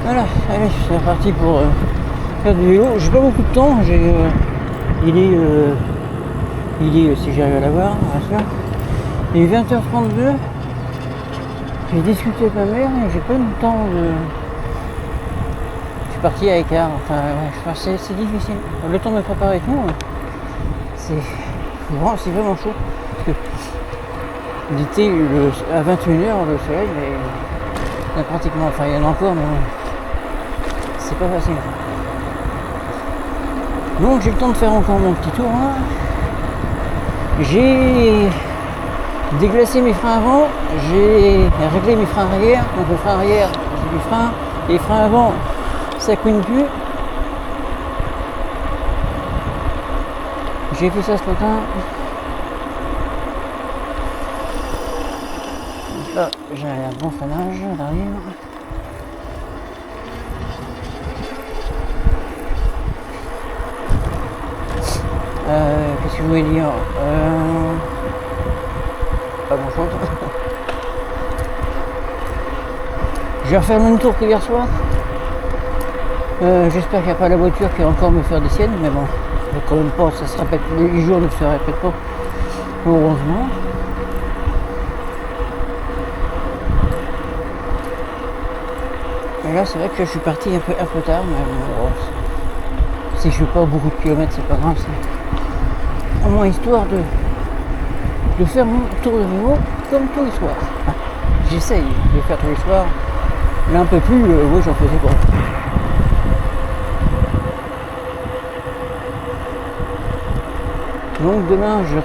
Voilà, allez, c'est parti pour faire du vélo. J'ai pas beaucoup de temps, il est si j'arrive à l'avoir, bien sûr. Il est 20h32. J'ai discuté avec ma mère et j'ai pas eu le temps de. Je suis parti à écart, enfin ouais, c'est difficile. Le temps de me préparer et tout, c'est vraiment chaud. Parce que l'été, à 21h, le soleil, mais il y en a pratiquement, enfin il y en a encore, mais c'est pas facile. Donc j'ai le temps de faire encore mon petit tour. Hein. J'ai déglacé mes freins avant, j'ai réglé mes freins arrière. Donc le frein arrière, j'ai du frein, et les freins avant, ça couine plus. J'ai fait ça ce matin. Donc là, j'ai un bon freinage derrière. Qu'est-ce que je voulais dire pas grand chose. Je vais refaire le même tour que hier soir. J'espère qu'il n'y a pas la voiture qui va encore me faire des siennes, mais bon, quand même pas, ça se répète, les jours ne se répètent pas, heureusement. Et là, c'est vrai que je suis parti un peu tard, mais bon, si je fais pas beaucoup de kilomètres, c'est pas grave. C'est au moins histoire de faire mon tour de vélo comme tous les soirs. J'essaye de faire tous les soirs. Là, un peu plus, oui, j'en faisais pas. Donc demain je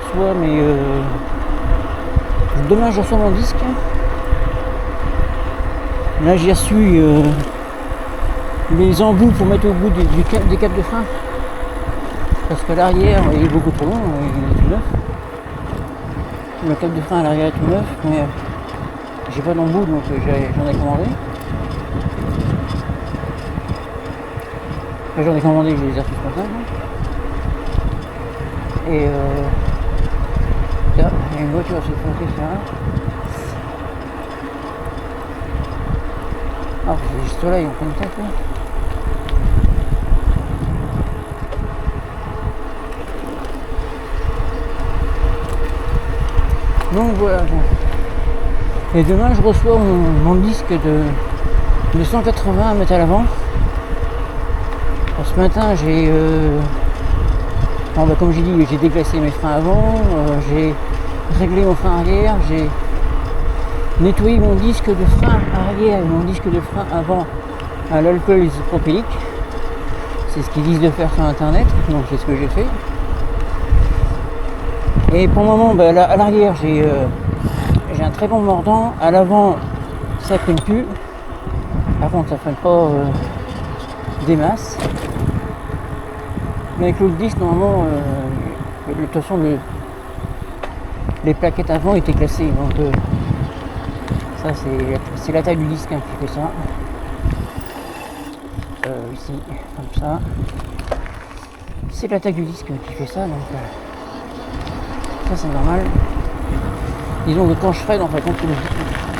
reçois mon disque. Là j'ai reçu les embouts pour mettre au bout des câbles de frein. Parce que l'arrière il est beaucoup trop long, il est tout neuf. Le câble de frein à l'arrière est tout neuf, mais j'ai pas d'embout donc j'en ai commandé. Enfin, j'en ai commandé, je les ai reçus ce matin. Et là, il y a une voiture à se fronter ça. Ah, c'est juste là, ils ont pris une tête là. Donc voilà. Bon. Et demain, je reçois mon disque de 180 à mettre à l'avant. Ce matin, j'ai comme j'ai dit, j'ai déglacé mes freins avant, j'ai réglé mon frein arrière, j'ai nettoyé mon disque de frein arrière et mon disque de frein avant à l'alcool isopropylique. C'est ce qu'ils disent de faire sur internet, donc c'est ce que j'ai fait. Et pour le moment, à l'arrière, j'ai un très bon mordant, à l'avant, ça freine plus. Par contre, ça freine pas des masses. Mais avec l'autre disque, normalement, de toute façon, les plaquettes avant étaient classées. Donc, ça, c'est la taille du disque qui fait ça. Ici, comme ça. C'est la taille du disque qui fait ça. Donc, ça, c'est normal. Disons que quand je freine, en fait,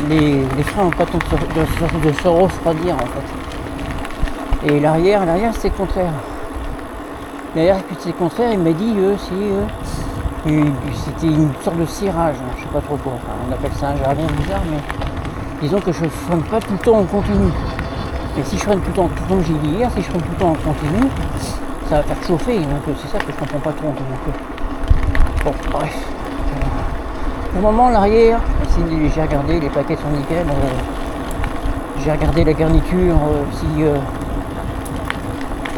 les freins n'ont pas tant de se refroidir, en fait. Et l'arrière, c'est le contraire. D'ailleurs, c'est le contraire, il m'a dit c'était une sorte de cirage, je sais pas trop quoi. Enfin, on appelle ça un jargon bizarre, mais disons que je ne freine pas tout le temps en continu. Et si je freine tout le temps, comme j'ai dit hier, si je freine tout le temps en continu, ça va faire chauffer. Donc c'est ça que je comprends pas trop. Bon, bref. Pour le moment, l'arrière, j'ai regardé, les plaquettes sont nickel. J'ai regardé la garniture, si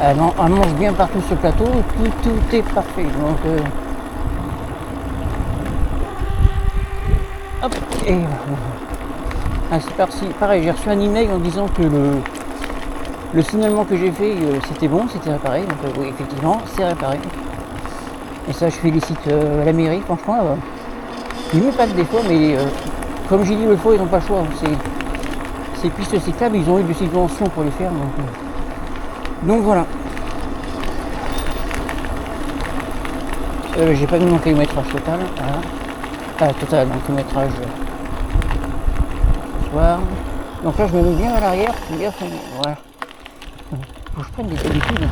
elle mange bien partout sur le plateau, tout est parfait. Donc, hop, et c'est parti. Pareil, j'ai reçu un email en disant que le signalement que j'ai fait, c'était bon, c'était réparé. Donc, oui, effectivement, c'est réparé. Et ça, je félicite la mairie, franchement. Il me pas que des fois, mais comme j'ai dit l'autre fois, ils n'ont pas le choix. Ces pistes cyclables, ils ont eu des subventions pour les faire. Donc voilà. J'ai pas mis mon kilométrage total. Voilà. Total, mon kilométrage ce soir. Donc là, je me mets bien à l'arrière. Voilà. Faut que je prenne des habitudes.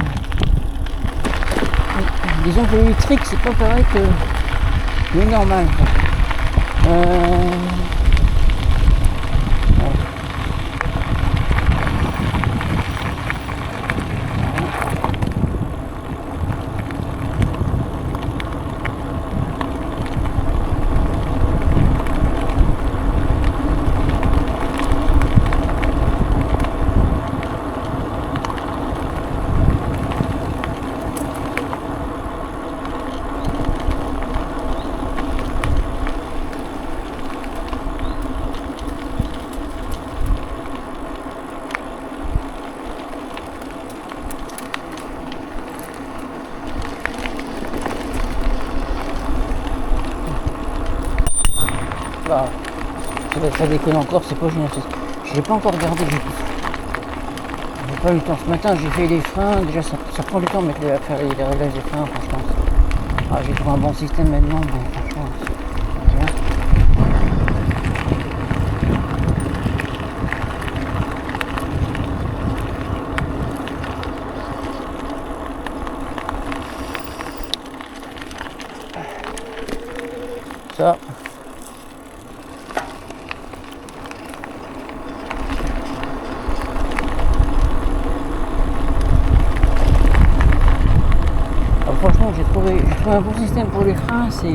Disons que l'électrique, c'est pas pareil que le normal. Bah, ça déconne encore, c'est pas génial. J'ai pas encore regardé, j'ai pas eu le temps. Ce matin j'ai fait les freins, déjà ça prend du temps de faire les réglages des freins, franchement. J'ai trouvé un bon système maintenant, mais franchement c'est bien. Ça. Franchement, j'ai trouvé un bon système pour les freins. C'est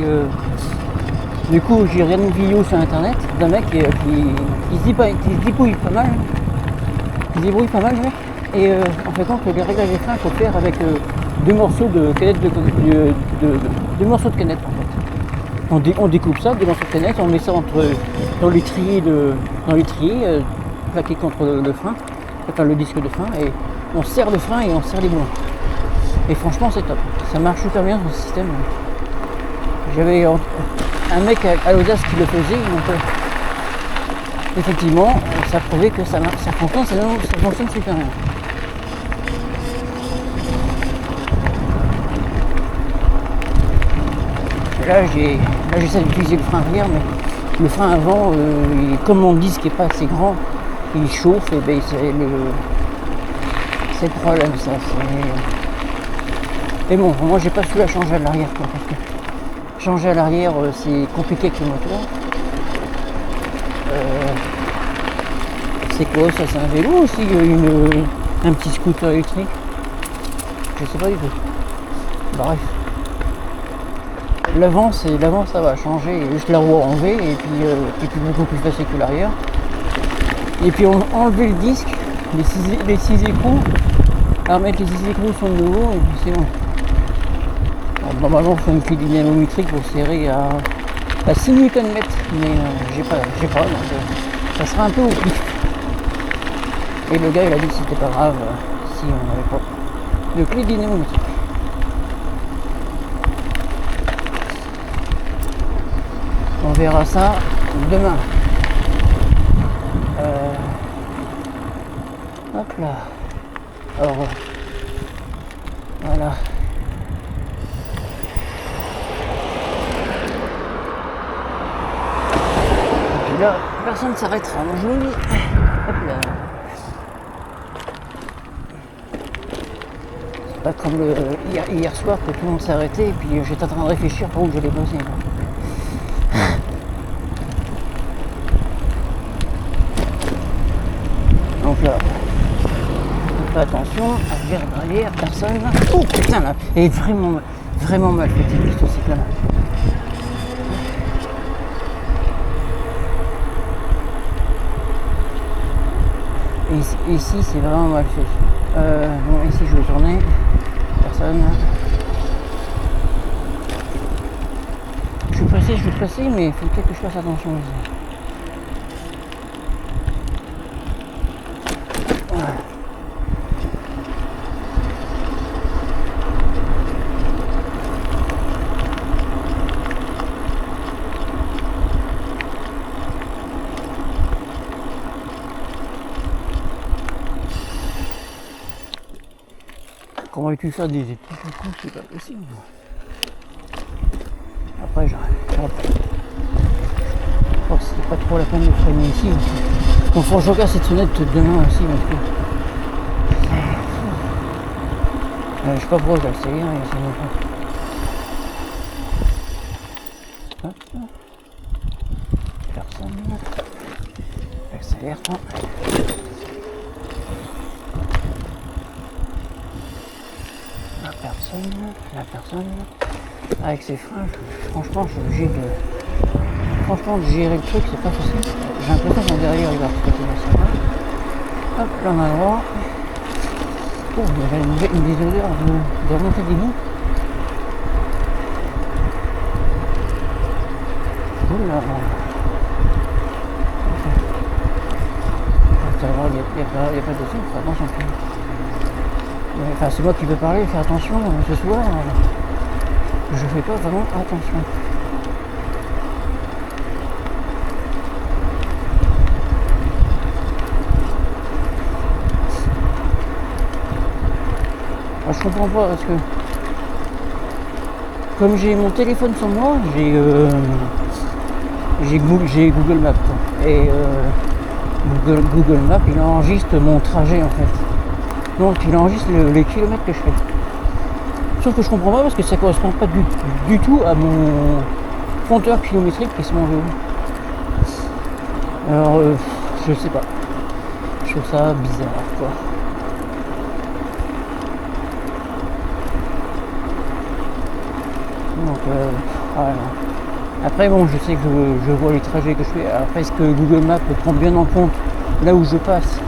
du coup, j'ai regardé une vidéo sur internet d'un mec qui se débrouille pas mal. Il se débrouille pas mal, le mec. Et en fait, compte, les réglages des freins, il faut faire avec deux morceaux de canette deux morceaux de canette en fait. On découpe ça, deux morceaux de canette, on met ça dans l'étrier plaqué contre le frein, enfin le disque de frein, et on serre le frein et on serre les boulons. Et franchement c'est top, ça marche super bien ce système. J'avais un mec à l'audace qui le faisait, donc effectivement ça prouvait que ça fonctionne super bien. Là j'essaie d'utiliser le frein arrière, mais le frein avant, comme mon disque n'est pas assez grand, il chauffe, et ben c'est le problème ça. Et bon, moi j'ai pas su la changer à l'arrière, parce que changer à l'arrière c'est compliqué avec le moteur. C'est quoi ça? C'est un vélo aussi, un petit scooter électrique? Je sais pas du tout. Bref. L'avant ça va changer, juste la roue enlevée et puis beaucoup plus facile que l'arrière. Et puis on enlever le disque, les 6 écrous, à remettre les 6 écrous sur le nouveau et puis c'est bon. Alors, normalement il faut une clé dynamométrique pour serrer à 6 Nm, mais j'ai pas donc ça sera un peu au pif. Et le gars il a dit que c'était pas grave si on n'avait pas de clé dynamométrique. On verra ça demain. Hop là. Alors voilà. Et puis là, personne ne s'arrêtera. Moi je vous dis. Hop là. C'est pas comme hier soir que tout le monde s'est arrêté et puis j'étais en train de réfléchir pour où j'allais bosser. Donc là, on fait attention à vers derrière, personne. Oh putain là, elle est vraiment mal faite ce cycle là. Et ici c'est vraiment mal fait. Bon ici je vais tourner, personne. Je suis pressé, mais il faut peut-être que je fasse attention ici. Comment vas-tu faire des études? C'est pas possible. Après, je pense que c'est pas trop la peine de freiner ici. Donc, faut que je regarde cette fenêtre demain aussi. Parce que je sais pas pourquoi j'accélère, et ça va pas. Hop. Personne. J'accélère. La personne. Avec ses freins, franchement, je suis obligé de. Franchement, de gérer le truc, c'est pas facile. J'ai l'impression que mon derrière il va exploiter la salle. Hop, là on a le droit. Oh, il y avait des odeurs de remontée d'égout. Oula. Il n'y a pas de dessus, faut attention. Enfin, c'est moi qui veux parler, faire attention ce soir. Je fais pas vraiment attention. Moi, je comprends pas parce que comme j'ai mon téléphone sur moi, j'ai Google Maps et Google Maps il enregistre mon trajet en fait. Donc il enregistre les kilomètres que je fais. Sauf que je comprends pas parce que ça correspond pas du tout à mon compteur kilométrique qui est sur mon vélo. Alors je sais pas. Je trouve ça bizarre quoi. Donc voilà. Après bon je sais que je vois les trajets que je fais. Après est-ce que Google Maps prend bien en compte là où je passe?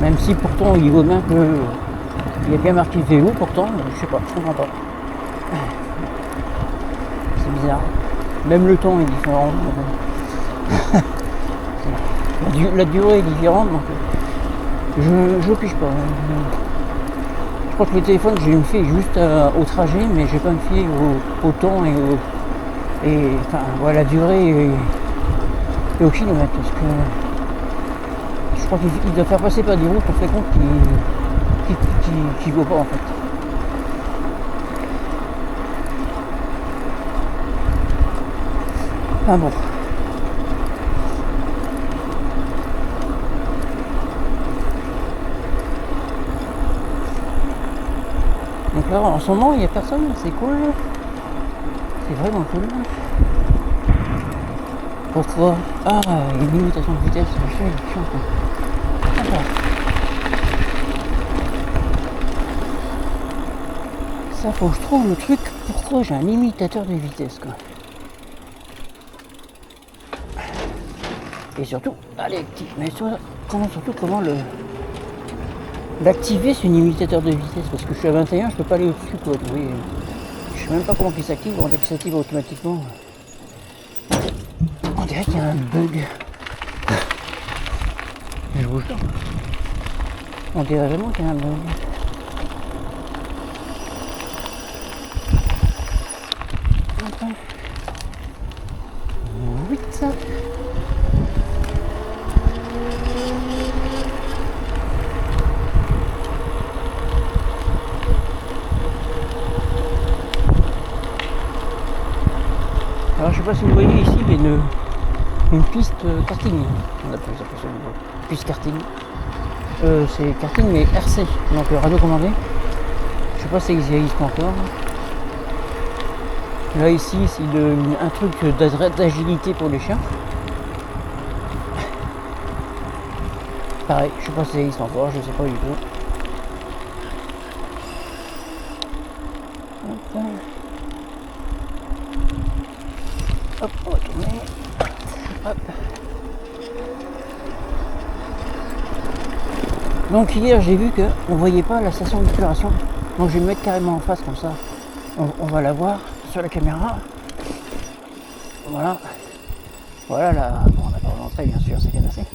Même si pourtant il voit bien que il y a bien marqué vélo pourtant, je sais pas, je comprends pas. C'est bizarre. Même le temps est différent. La durée est différente donc je pige pas. Je crois que le téléphone je me fie juste au trajet mais je vais pas me fier au temps et enfin voilà, la durée et au kilomètre parce que je crois qu'il doit faire passer par des routes, on fait compte qu'il vaut pas en fait. Ah bon. Donc là en ce moment il n'y a personne, c'est cool. C'est vraiment cool. Pourquoi? Ah, une limitation de vitesse, je suis chiant quoi. Ça faut que je trouve le truc pourquoi j'ai un limitateur de vitesse quoi. Et surtout, allez, mais comment l'activer ce limitateur de vitesse parce que je suis à 21, je peux pas aller au-dessus quoi. Vous voyez, je sais même pas comment il s'active, on dirait qu'il s'active automatiquement. On dirait qu'il y a un bug. Je vous jure. On dirait vraiment qu'il y a un bug. Oui, ça. Alors je sais pas si vous voyez ici, il y a une piste karting. On appelle ça une piste karting. C'est karting mais RC, donc radio commandé. Je sais pas si ça existe encore. Là ici c'est un truc d'agilité pour les chiens. Pareil, je sais pas si ça existe encore, je sais pas du tout. Hop, on va tourner. Hop. Donc hier j'ai vu qu'on voyait pas la station d'épuration. Donc je vais me mettre carrément en face comme ça. On va la voir sur la caméra. Voilà. Voilà la. Bon, on n'a pas rentré bien sûr, c'est bien assez.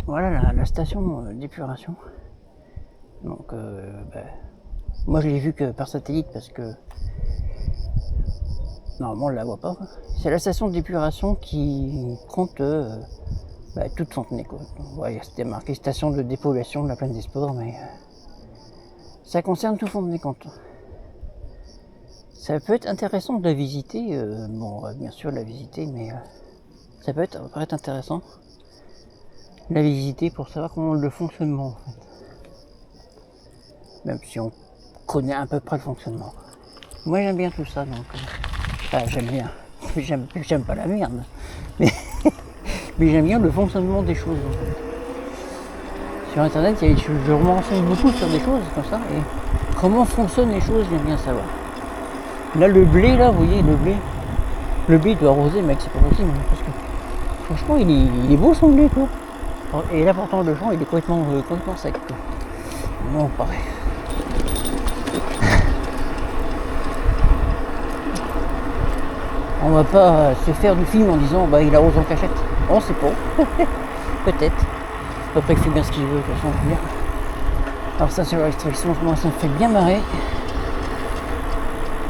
Voilà la station d'épuration. Donc moi je l'ai vu que par satellite parce que normalement on ne la voit pas. C'est la station d'épuration qui compte toute Fontenay quoi. Ouais, c'était marqué station de dépollution de la plaine des Sports, mais ça concerne tout Fontenay compte. Ça peut être intéressant de la visiter, bien sûr la visiter, mais ça peut être intéressant de la visiter pour savoir comment le fonctionnement en fait. Même si on connais à peu près le fonctionnement. Moi j'aime bien tout ça, donc j'aime bien. J'aime pas la merde, mais, mais j'aime bien le fonctionnement des choses. En fait. Sur internet, je me renseigne beaucoup sur des choses comme ça, et comment fonctionnent les choses, j'aime bien savoir. Là le blé, là, vous voyez, le blé doit arroser, mec, c'est pas possible, parce que franchement il est beau son blé, quoi. Et là pourtant le champ il est complètement sec, quoi. Non, pareil. On va pas se faire du film en disant bah il arrose en cachette. On sait pas. Peut-être. Après il fait bien ce qu'il veut, de toute façon, bien. Alors ça c'est la restriction, moi ça me fait bien marrer.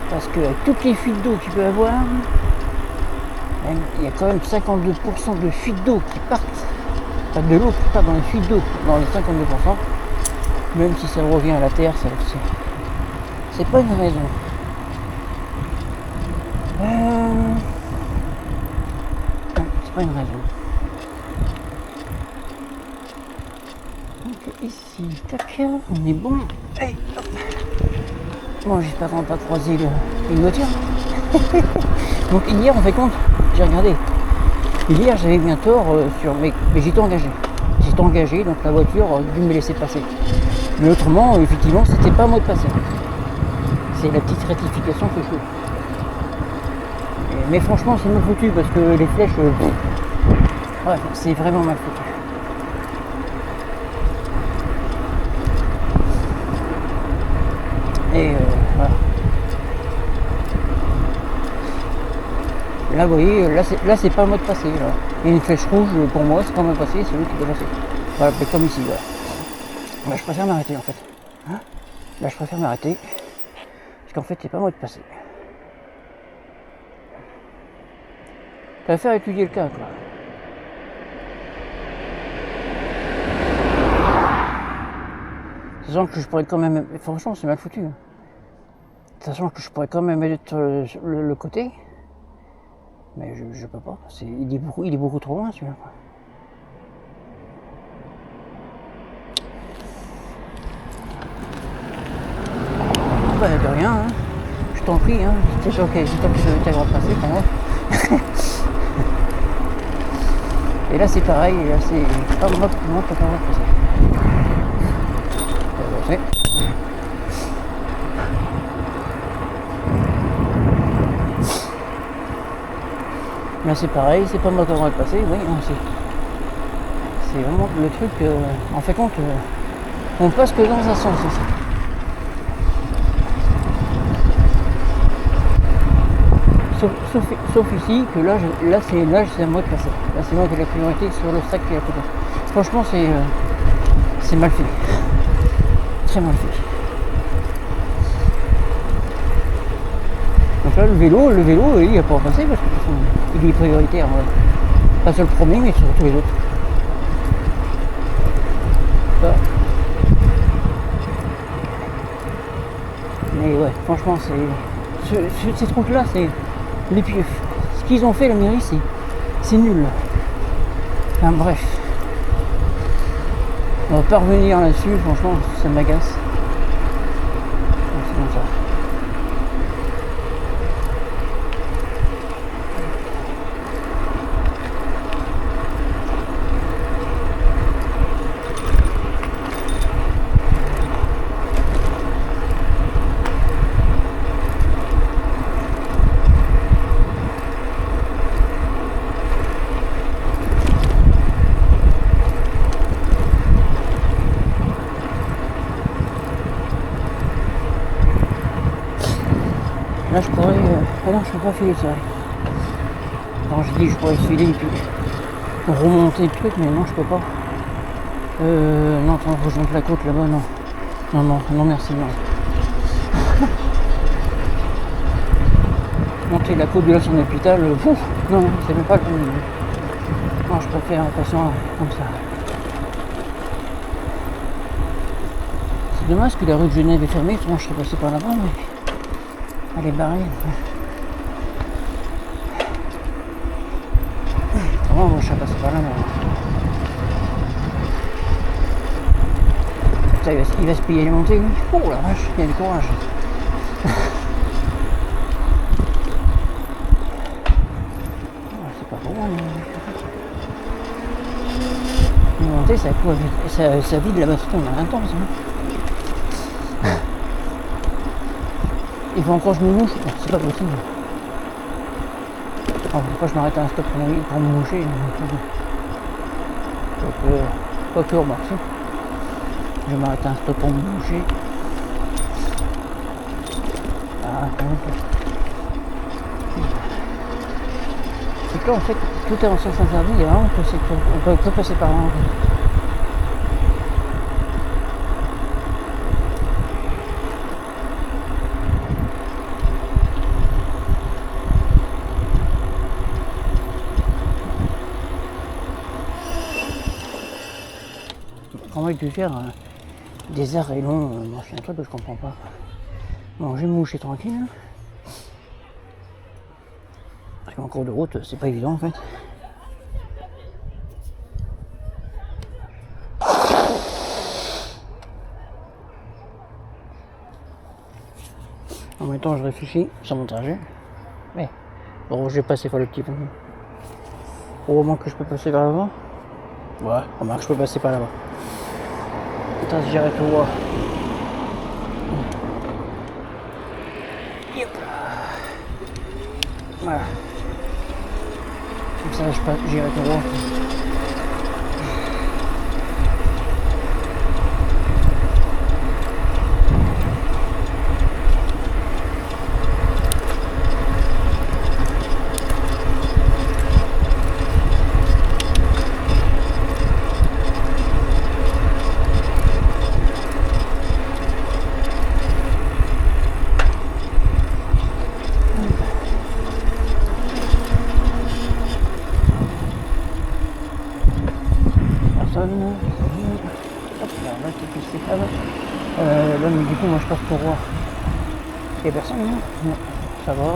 Parce que avec toutes les fuites d'eau qu'il peut avoir, il y a quand même 52% de fuites d'eau qui partent. Enfin de l'eau qui part dans les fuites d'eau, dans les 52%. Même si ça revient à la terre, c'est pas une raison. C'est pas une raison. Donc ici, tac, on est bon. Allez, hop. Bon, j'espère qu'on va pas croiser une voiture. Donc hier, on fait compte, j'ai regardé. Hier, j'avais bien tort mais j'étais engagé. J'étais engagé, donc la voiture a dû me laisser passer. Mais autrement, effectivement, c'était pas à moi de passer. C'est la petite rectification que je fais. Mais franchement, c'est mal foutu parce que les flèches, ouais, c'est vraiment mal foutu. Et voilà. Là, vous voyez, là c'est pas à moi de passer. Là. Il y a une flèche rouge pour moi, c'est pas à moi de passer, c'est lui qui doit passer. Voilà, comme ici, voilà. Là, je préfère m'arrêter en fait. Hein, là, je préfère m'arrêter. Parce qu'en fait, c'est pas à moi de passer. Je préfère étudier le cas, quoi. Sachant que je pourrais quand même... Franchement, c'est mal foutu. Hein. Sachant que je pourrais quand même être le côté. Mais je peux pas. Il est beaucoup trop loin, celui-là. Bah, de rien, hein. Je t'en prie, hein. C'est sûr que c'est toi qui devais t'avoir passé pour moi. Et là c'est pareil, et là c'est pas moi qui peux pas avoir passé. Là c'est pareil, c'est pas moi qui avoir passé, oui, c'est vraiment le truc, en fait compte, on passe que dans un sens ici. Sauf ici, que là c'est à moi de passer. Là c'est moi qui ai la priorité sur le sac qui est à côté. Franchement c'est mal fait. Très mal fait. Donc là le vélo, il n'y a pas à passer parce qu'il est prioritaire. Pas sur le premier mais sur tous les autres. Ça. Mais ouais, franchement ces trucs là c'est. Ce qu'ils ont fait la mairie c'est nul. Enfin bref. On va pas revenir là-dessus, franchement ça m'agace. C'est comme ça. Là je pourrais... Ah non, je peux pas filer ça. Alors je dis je pourrais filer et puis remonter le truc, mais non je peux pas. Non, attends, faut que je monte la côte là-bas, non. Non merci, non. Monter la côte de là sur l'hôpital, non, c'est même pas le bon niveau. Non, je préfère passer comme ça. C'est dommage que la rue de Genève est fermée, sinon je serais passé par là-bas, mais... Elle est barrée. Comment moi je suis passé par là, moi. Putain, il va se payer les montées, lui. Oh la vache, il y a du courage. C'est pas bon. Une montée, ça vide la baston intense. Hein. Il faut encore que je me mouche. C'est pas possible. Alors, pourquoi je m'arrête à un stop pour me moucher. Quoique, remarque, je m'arrête à un stop pour me moucher. Ah, c'est que là, en fait, tout est en sens interdit. Et là, on peut passer par là. En fait. Comment il peut faire des arrêts longs, c'est un truc que je comprends pas. Bon, je vais me moucher tranquille. Hein. Parce qu'en cours de route, c'est pas évident en fait. En même temps, je réfléchis sur mon trajet. Mais, bon, je vais passer par le petit pont. Au moment que je peux passer vers l'avant. Ouais, remarque, je peux passer par là-bas. Putain, si j'arrête au roi. Voilà. Comme ça, j'irai au roi. Là, mais du coup, moi je passe pour roi. Il n'y a personne, non? Non, ça va.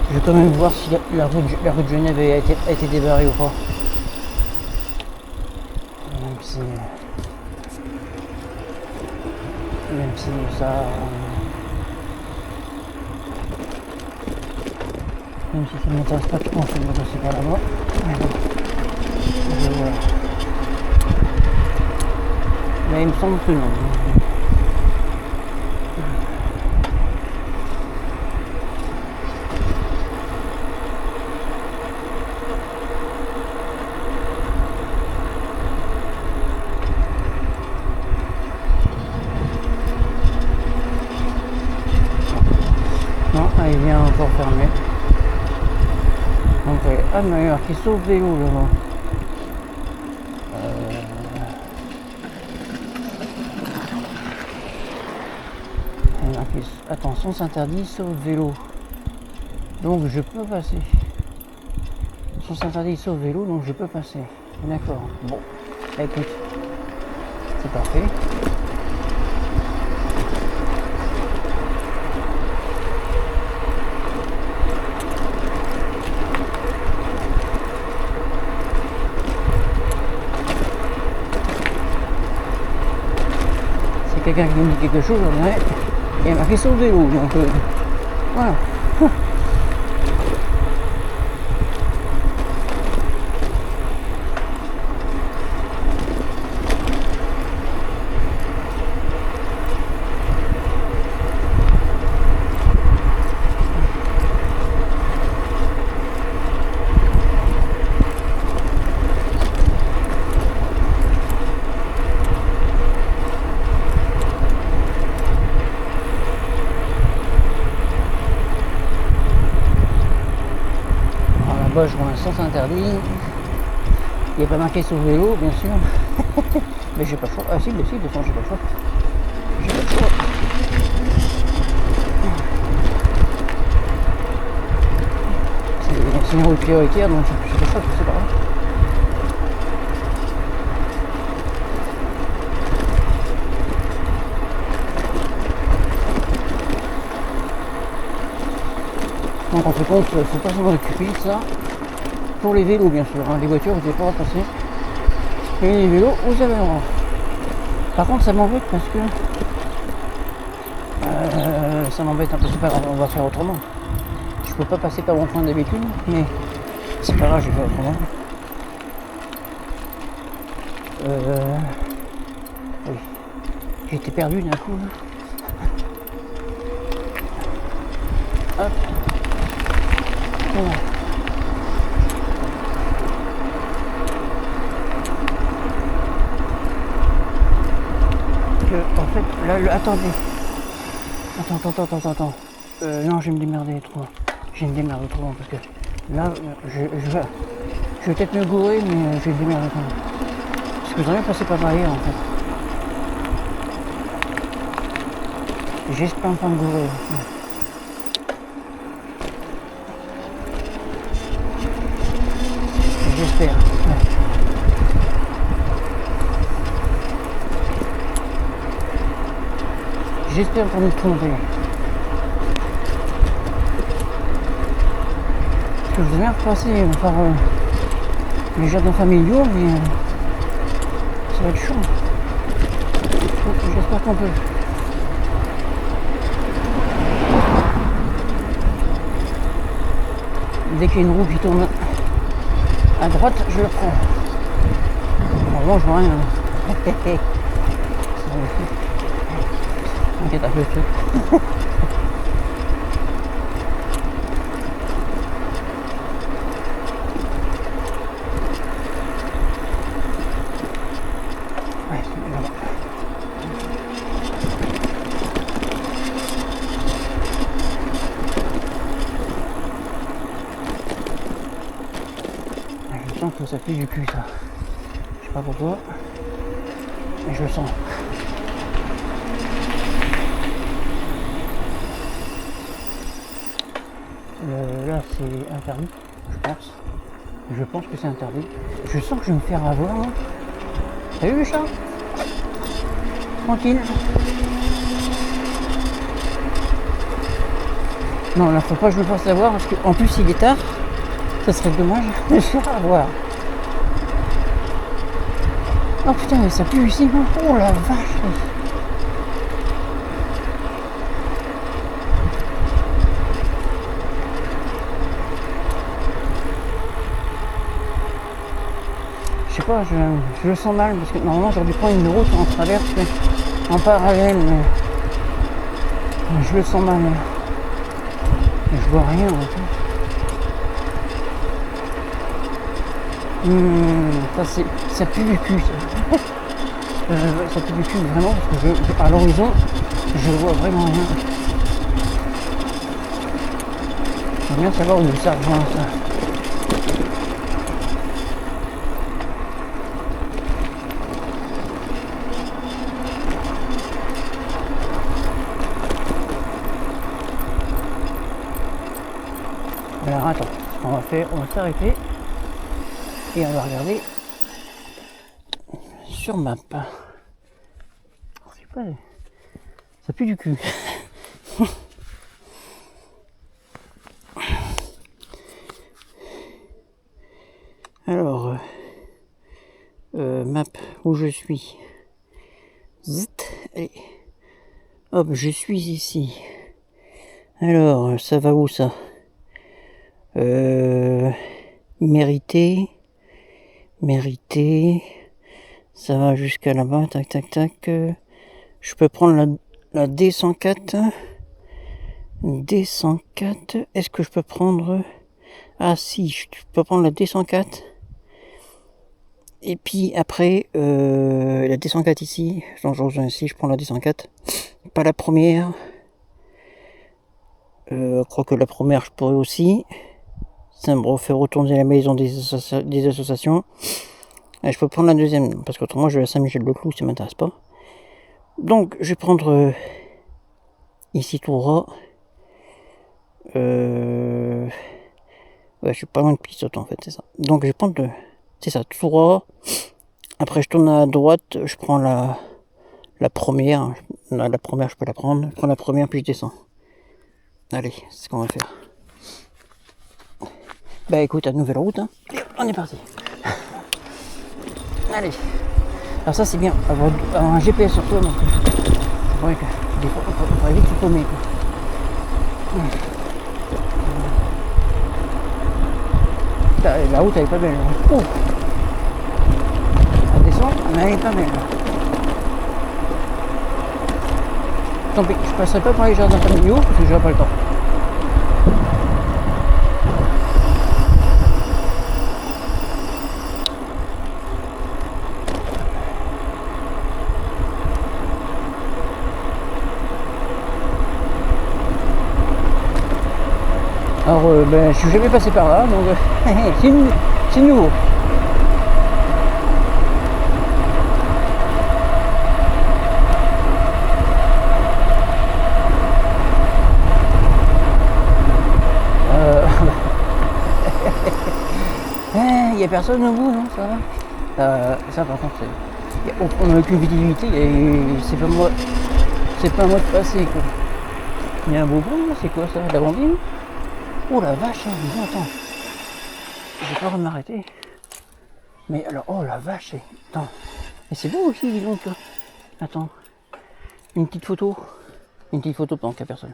Je vais quand même voir si la rue de Genève a été débarrée ou pas. Même si ça... Même si ça ne m'intéresse pas trop, je vais passer par là-bas. Mais bon. Je vais voir. Mais il me semble que non. Il vient encore fermé. Donc, ah mais alors qui sauve vélo là-bas. Attends, sens interdit, sauf vélo. Donc je peux passer. Sens interdit, sauf vélo, donc je peux passer. D'accord. Bon, écoute, c'est parfait. Quelqu'un qui nous dit quelque chose, on dirait, et il m'a fait sauver vélo, donc voilà. c'est interdit. Il n'y a pas marqué sur le vélo, bien sûr. Mais j'ai pas le choix. Ah si, mais si, de toute façon, j'ai pas le choix. J'ai pas le choix. C'est une route prioritaire, donc j'ai pas le choix, c'est pas grave. Donc en fait compte, il faut pas s'en occuper de ça. Pour les vélos bien sûr, hein. Les voitures vous n'avez pas le droit de passer. Et les vélos, vous avez le droit. Par contre ça m'embête parce que ça m'embête un peu, c'est pas grave, on va faire autrement. Je peux pas passer par mon point d'habitude, mais c'est pas grave, je vais faire autrement. Oui. J'ai été perdu d'un coup. Hop. Voilà. En fait, là, attendez. Attends. Non, je vais me démerder trop. Je vais me démerder trop parce que là, je vais peut-être me gourer, mais je vais me démerder trop. Parce que j'aurais bien passé par derrière en fait. J'espère pas me gourer. J'espère. J'espère pas me tromper. Parce que je vais bien repasser par les jardins familiaux, mais ça va être chaud. J'espère qu'on peut. Dès qu'il y a une roue qui tourne à droite, je le prends. Normalement, je vois rien. T'inquiète un peu, truc. Ouais, là-bas. Je sens que ça fait du cul, ça. Je sais pas pourquoi, mais je le sens. Là, c'est interdit, je pense. Je pense que c'est interdit. Je sens que je vais me faire avoir. Hein. T'as vu ça? Tranquille. Non, là, faut pas que je me fasse avoir parce qu'en plus, il est tard. Ça serait dommage de se faire avoir. Oh putain, mais ça pue ici. Oh la vache. Je sais pas, je le sens mal parce que normalement j'aurais dû prendre une route en traverse en parallèle, mais je le sens mal. Je vois rien en fait. Ça pue du cul ça. Ça pue du cul vraiment parce que à l'horizon je vois vraiment rien. J'aimerais bien savoir où ça rejoint ça. Alors attends, on va s'arrêter et on va regarder sur map. Je sais pas, ça pue du cul. Alors, map où je suis. Zit, allez. Hop, je suis ici. Alors, ça va où ça? Mérité, ça va jusqu'à là-bas, tac. Je peux prendre la D104. D104, est-ce que je peux prendre... Ah si, je peux prendre la D104. Et puis après, la D104 ici, je rejoins ici, je prends la D104. Pas la première. Je crois que la première, je pourrais aussi. Ça me refait retourner la maison des associations. Et je peux prendre la deuxième, parce qu'autrement je vais à Saint-Michel-le-Cloux, ça m'intéresse pas. Donc je vais prendre ici tout droit. Ouais, je suis pas loin de Pissotte en fait, c'est ça. Donc je vais prendre c'est ça, tout droit. Après je tourne à droite, je prends la première. La première je peux la prendre. Je prends la première puis je descends. Allez, c'est ce qu'on va faire. Bah écoute, à nouvelle route, hein. On est parti. Allez. Alors ça c'est bien, avoir un GPS sur toi, donc c'est vrai que des fois on pourrait vite se paumer, quoi. La route elle est pas belle. Oh, elle descend, mais elle est pas belle. Tant pis, je passerai pas par les jardins familiaux parce que j'aurai pas le temps. Alors je suis jamais passé par là, donc c'est nouveau. Il n'y a personne au bout, non, ça va. Ça par contre, on n'a aucune visibilité et c'est pas moi de passer, quoi. Il y a un beau bruit, c'est quoi ça, la bambine? Oh la vache, dis attends. J'ai pas le droit de m'arrêter. Mais alors, oh la vache, attends. Et c'est beau aussi, dis donc. Attends. Une petite photo. Une petite photo pendant qu'il n'y a personne.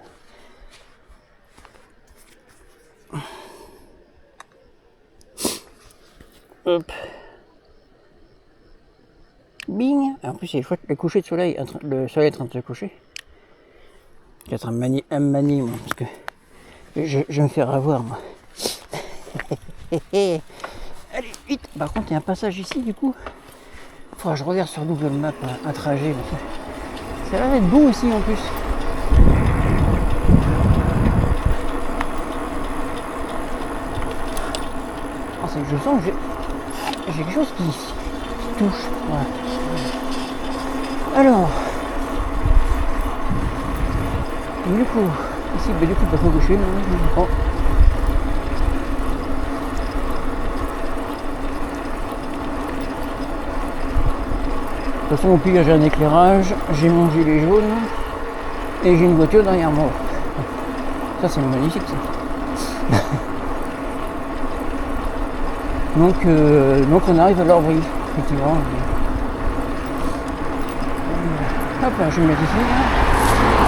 Hop. Bing. En plus, c'est chouette, le coucher de soleil, le soleil est en train de se coucher. Je vais être un manie, moi, parce que je vais me faire avoir, moi. Allez, vite. Par contre, il y a un passage ici, du coup. Faudra que je regarde sur Google Maps un trajet. Ça a l'air d'être beau aussi, en plus. Oh, je sens que j'ai quelque chose qui touche. Voilà. Alors, du coup, ici, du coup, il faut que je suis. Oh. De toute façon, au pire, j'ai un éclairage, j'ai mon gilet jaune et j'ai une voiture derrière moi. Ça, c'est magnifique, ça. Donc on arrive à l'Orvry, effectivement. Hop là, je vais me mettre ici.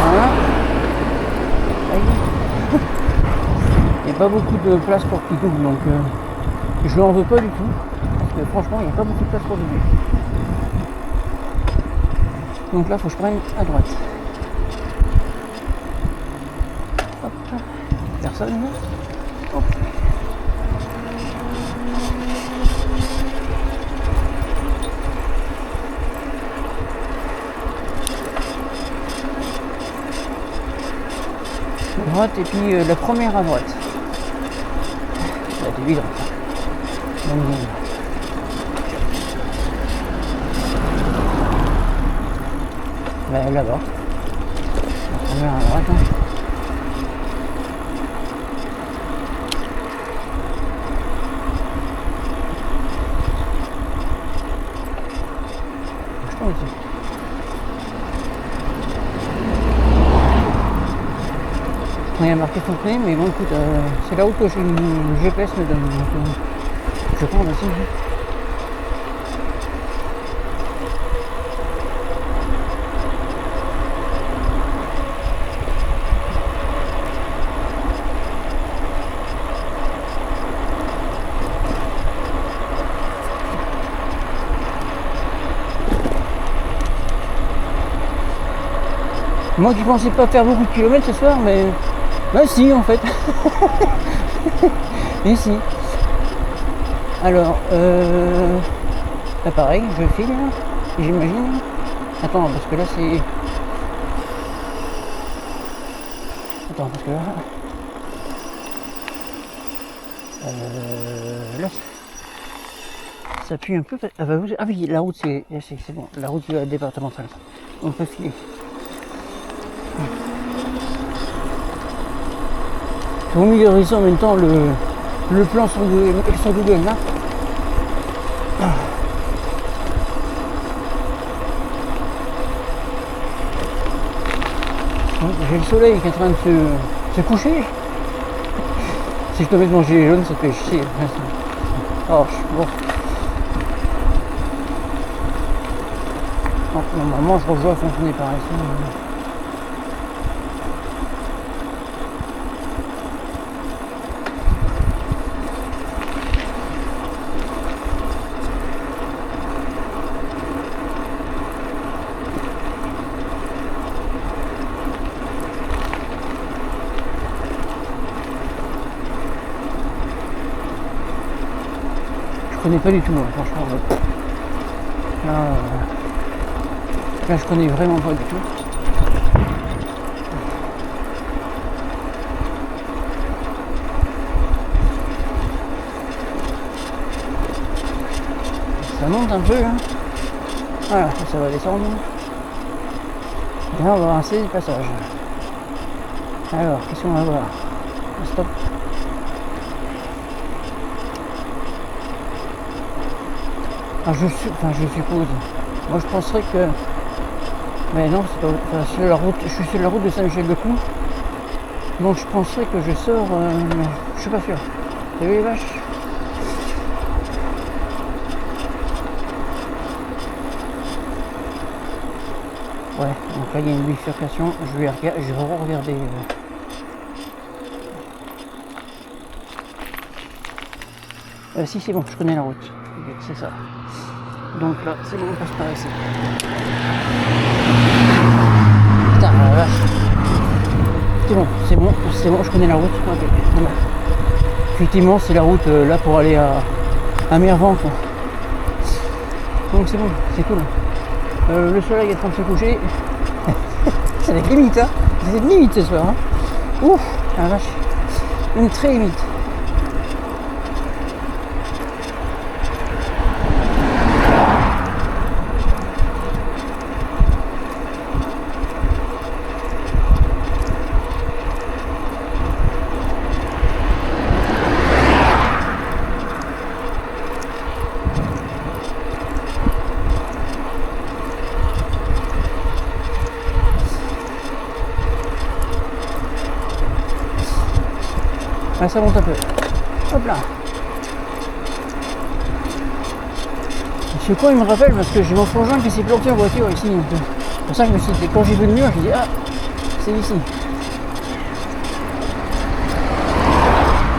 Voilà. Il n'y a pas beaucoup de place pour qui double, donc je l'en veux pas du tout. Parce que franchement, il n'y a pas beaucoup de place pour doubler. Donc là, il faut que je prenne à droite. Hop. Personne. Hop. À droite et puis la première à droite. Ça va être évident. Là-bas. La première à droite. Hein. Je pense aussi. Il y a marqué Fontenay, mais bon écoute, c'est là où que le GPS me donne. Donc, je prends aussi. Moi qui pensais pas faire beaucoup de kilomètres ce soir, mais bah si en fait. Et si. Alors, là pareil, je file, j'imagine. Attends, parce que là c'est... Attends, parce que là... Là, ça pue un peu. Ah, bah, ah oui, la route c'est bon. La route départementale. On peut filer. Vous migrer en même temps le plan sur Google là. J'ai le soleil qui est en train de se coucher. Si je te mets de manger les jaunes, ça fait chier. Oh, bon. Normalement, je revois fonctionner par ici. Je connais pas du tout, hein, franchement. Là, je connais vraiment pas du tout. Ça monte un peu, hein. Voilà, ça va descendre. Et là, on va voir un passage. Alors, qu'est-ce qu'on va voir? Stop. Ah, je suppose. Moi, je penserais que... Mais non, c'est pas... Enfin, sur la route, je suis sur la route de Saint-Michel-de-Coux. Donc, je penserais que je sors... je suis pas sûr. T'as vu les vaches? Ouais, donc là, il y a une bifurcation. Je vais re-regarder... si, c'est bon, je connais la route. C'est ça. Donc là, c'est bon, on passe par ici. Putain, la vache. C'est bon, je connais la route. Okay. Voilà. Effectivement, c'est la route là pour aller à Mervan, quoi. Donc c'est bon, c'est cool. Le soleil est en train de se coucher. Ça va être limite, hein. C'est limite ce soir, hein. Ouf, la vache. Une très limite. Ah, ça monte un peu. Hop là. Ce coin il me rappelle parce que j'ai mon frangin qui s'est planté en voiture ici. C'est pour ça que je me suis dit, quand j'ai vu le mur, je me dis ah, c'est ici.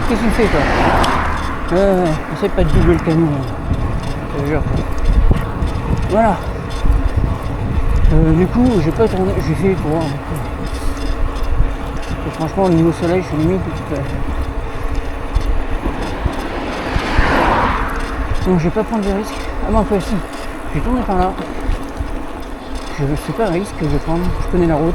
Qu'est-ce que tu fais toi? Essaye pas de doubler le camion. Je te jure. Voilà. Du coup, j'ai pas tourné, j'ai fait pour voir. Et franchement, au niveau soleil, je suis limite. Donc je vais pas prendre de risques. Ah bon, toi aussi. Je vais tourner par là. Je sais pas un risque que je vais prendre. Je connais la route.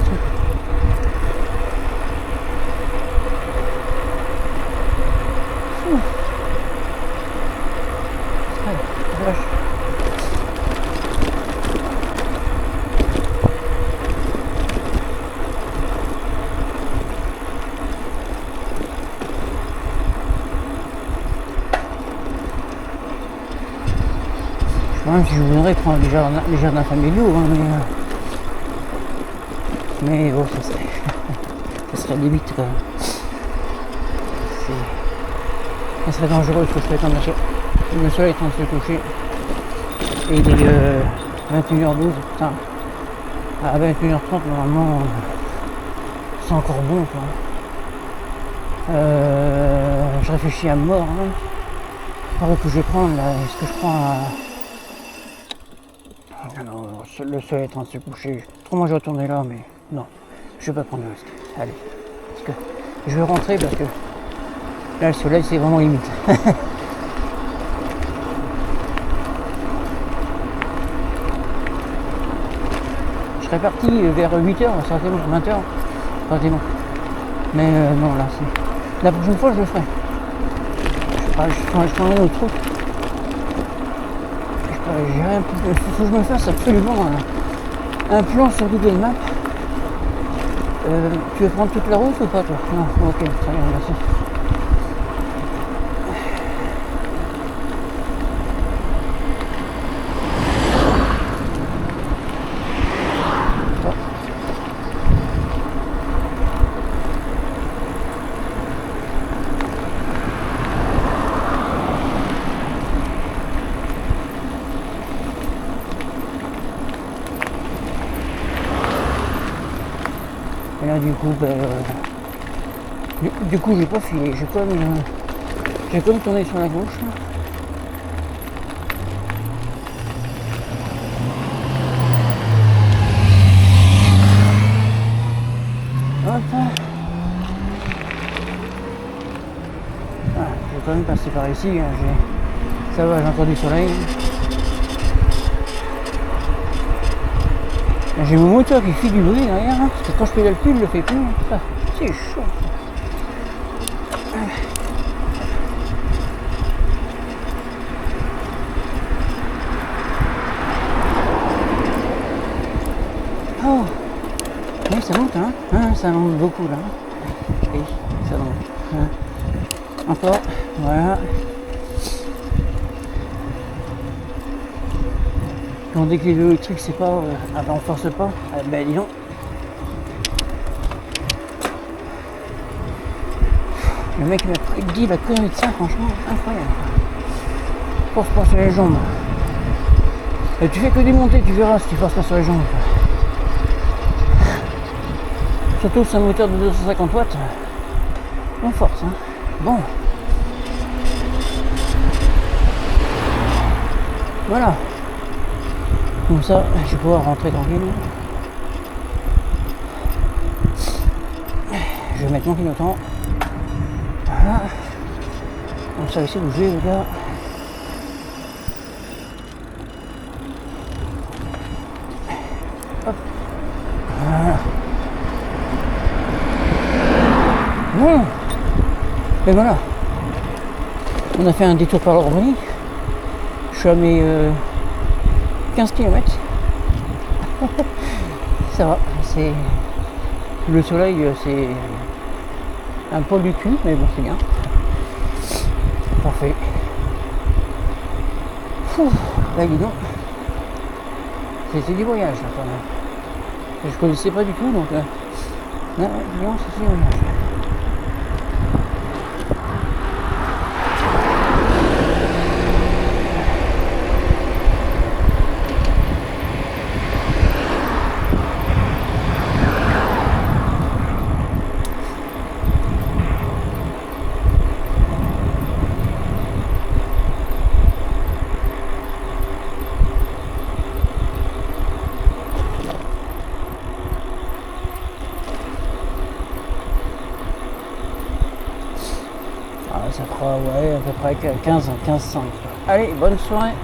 Je voudrais prendre les jardins familiaux, hein, mais bon, ça serait limite quoi. Ça serait dangereux ce que je fais quand le soleil est en train de se coucher et il est 21h12, putain, à 21h30 normalement c'est encore bon quoi. Je réfléchis à mort, hein. Par où que je vais prendre là, est-ce que je prends non, le soleil est en train de se coucher. Autrement je vais retourner là, mais non, je vais pas prendre le risque. Allez, parce que je vais rentrer parce que là le soleil c'est vraiment limite. Je serais parti vers 8h, certainement, 20h, certainement. Mais non, là c'est. La prochaine fois je le ferai. je prends un autre truc. Il faut que je me fasse absolument un plan sur Google Maps. Tu veux prendre toute la route ou pas toi? Non, ok, très bien, merci. Et là du coup, du coup j'ai pas filé, j'ai comme tourné sur la gauche. Là. Hop. Ah, je vais quand même passer par ici, hein, ça va, j'ai encore du soleil. J'ai mon moteur qui fait du bruit derrière, hein, parce que quand je pédale plus, il le fait plus. Ah, c'est chaud. Oh, oui, ça monte, hein, ça monte beaucoup là. Oui, ça monte. Hein. Encore, voilà. Quand on dit que les vélos électriques c'est pas, on force pas, ben dis donc. Le mec m'a dit la connerie de ça, franchement, incroyable. Force pas sur les jambes. Et tu fais que démonter, tu verras si tu forces pas sur les jambes. Surtout c'est un moteur de 250 watts. On force, hein. Bon. Voilà. Comme ça, je vais pouvoir rentrer tranquille. Je vais mettre mon clignotant. Voilà. Donc ça va essayer de bouger les gars. Hop. Voilà. Bon. Et voilà. On a fait un détour par l'Orberie. Je suis à mes 15 km. Ça va, c'est le soleil, c'est un poil du cul, mais bon, c'est bien. Parfait. Là, dis donc. C'était du voyage, là, quand même. Je connaissais pas du tout, donc là, non, c'est du voyage. Ça fera ouais, à peu près 15-5. Allez, bonne soirée.